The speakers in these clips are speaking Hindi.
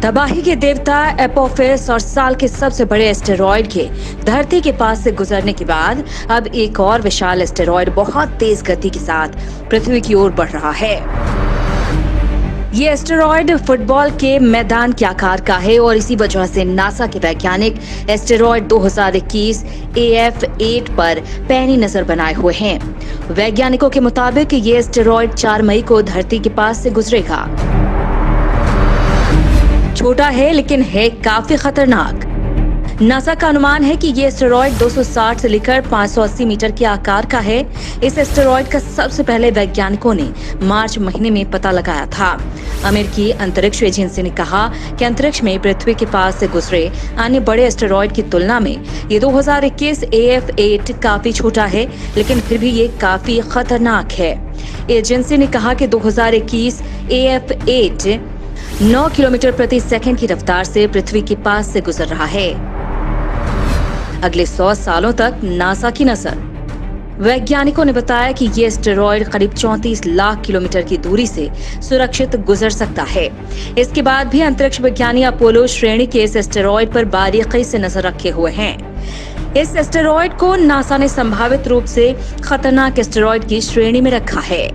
तबाही के देवता एपोफिस और साल के सबसे बड़े एस्टेरॉयड के धरती के पास से गुजरने के बाद अब एक और विशाल एस्टेरॉयड बहुत तेज गति के साथ पृथ्वी की ओर बढ़ रहा है। ये एस्टेरॉयड फुटबॉल के मैदान के आकार का है और इसी वजह से नासा के वैज्ञानिक एस्टेरॉयड 2021 AF8 पर पैनी नजर बनाए हुए हैं। वैज्ञानिकों के मुताबिक ये एस्टेरॉयड 4 मई को धरती के पास से गुजरेगा। छोटा है लेकिन है काफी खतरनाक। नासा का अनुमान है कि ये एस्टेरॉयड 260 से लेकर 580 मीटर के आकार का है। इस एस्टेरॉयड का सबसे पहले वैज्ञानिकों ने मार्च महीने में पता लगाया था। अमेरिकी अंतरिक्ष एजेंसी ने कहा कि अंतरिक्ष में पृथ्वी के पास से गुजरे अन्य बड़े एस्टेरॉयड की तुलना में ये 2021 AF8 काफी छोटा है, लेकिन फिर भी ये काफी खतरनाक है। एजेंसी ने कहा कि 2021 AF8 9 किलोमीटर प्रति सेकंड की रफ्तार से पृथ्वी के पास से गुजर रहा है। अगले 100 सालों तक नासा की नजर। वैज्ञानिकों ने बताया कि ये एस्टेरॉयड करीब 34 लाख किलोमीटर की दूरी से सुरक्षित गुजर सकता है। इसके बाद भी अंतरिक्ष विज्ञानी अपोलो श्रेणी के इस एस्टेरॉयड पर बारीकी से नजर रखे हुए हैं। इस एस्टेरॉयड को नासा ने संभावित रूप से खतरनाक एस्टेरॉयड की श्रेणी में रखा है।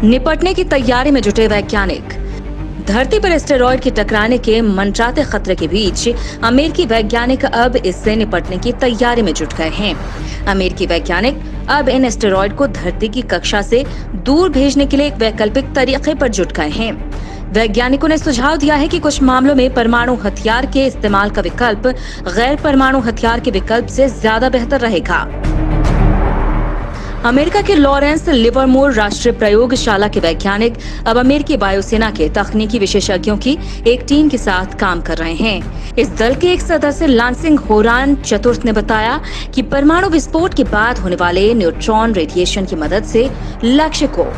निपटने की तैयारी में जुटे वैज्ञानिक। धरती पर एस्टेरॉयड के टकराने के मंडराते खतरे के बीच अमेरिकी वैज्ञानिक अब इससे निपटने की तैयारी में जुट गए हैं। अमेरिकी वैज्ञानिक अब इन एस्टेरॉयड को धरती की कक्षा से दूर भेजने के लिए एक वैकल्पिक तरीके पर जुट गए हैं। वैज्ञानिकों ने सुझाव दिया है कि कुछ मामलों में परमाणु हथियार के इस्तेमाल का विकल्प गैर परमाणु हथियार के विकल्प से ज्यादा बेहतर रहेगा। अमेरिका के लॉरेंस लिवरमोर राष्ट्रीय प्रयोगशाला के वैज्ञानिक अब अमेरिकी वायुसेना के तकनीकी विशेषज्ञों की एक टीम के साथ काम कर रहे हैं। इस दल के एक सदस्य लांसिंग होरान चतुर्थ ने बताया कि परमाणु विस्फोट के बाद होने वाले न्यूट्रॉन रेडिएशन की मदद से लक्ष्य को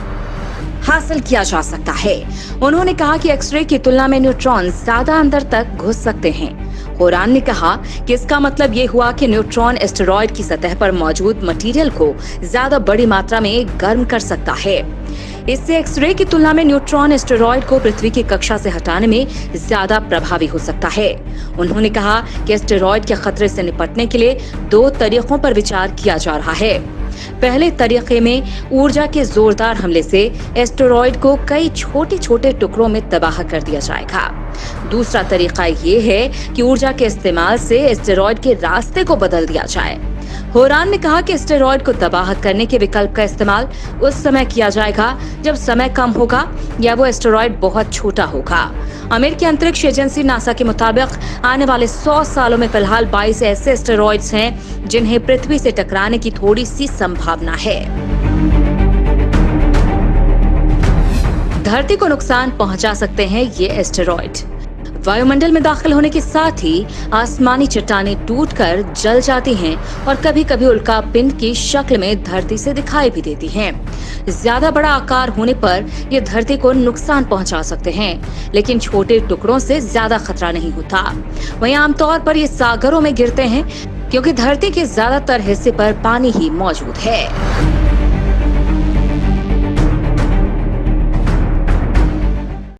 हासिल किया जा सकता है। उन्होंने कहा कि एक्सरे की तुलना में न्यूट्रॉन ज्यादा अंदर तक घुस सकते हैं। होरान ने कहा कि इसका मतलब ये हुआ कि न्यूट्रॉन एस्टेरॉयड की सतह पर मौजूद मटेरियल को ज्यादा बड़ी मात्रा में गर्म कर सकता है। इससे एक्सरे की तुलना में न्यूट्रॉन एस्टेरॉयड को पृथ्वी की कक्षा से हटाने में ज्यादा प्रभावी हो सकता है। उन्होंने कहा कि एस्टेरॉयड के खतरे से निपटने के लिए 2 तरीकों पर विचार किया जा रहा है। पहले तरीके में ऊर्जा के जोरदार हमले से एस्टेरॉयड को कई छोटे छोटे टुकड़ों में तबाह कर दिया जाएगा। दूसरा तरीका ये है कि ऊर्जा के इस्तेमाल से एस्टेरॉयड के रास्ते को बदल दिया जाए। होरान ने कहा कि एस्टेरॉयड को तबाह करने के विकल्प का इस्तेमाल उस समय किया जाएगा जब समय कम होगा या वो एस्टेरॉयड बहुत छोटा होगा। अमेरिकी अंतरिक्ष एजेंसी नासा के मुताबिक आने वाले 100 सालों में फिलहाल 22 ऐसे एस्टेरॉयड्स हैं जिन्हें पृथ्वी से टकराने की थोड़ी सी संभावना है। धरती को नुकसान पहुंचा सकते हैं ये एस्टेरॉयड। वायुमंडल में दाखिल होने के साथ ही आसमानी चट्टानें टूटकर जल जाती हैं और कभी कभी उल्का पिंड की शक्ल में धरती से दिखाई भी देती हैं। ज्यादा बड़ा आकार होने पर ये धरती को नुकसान पहुंचा सकते हैं, लेकिन छोटे टुकड़ों से ज्यादा खतरा नहीं होता। वहीं आमतौर पर ये सागरों में गिरते हैं क्योंकि धरती के ज्यादातर हिस्से पर पानी ही मौजूद है।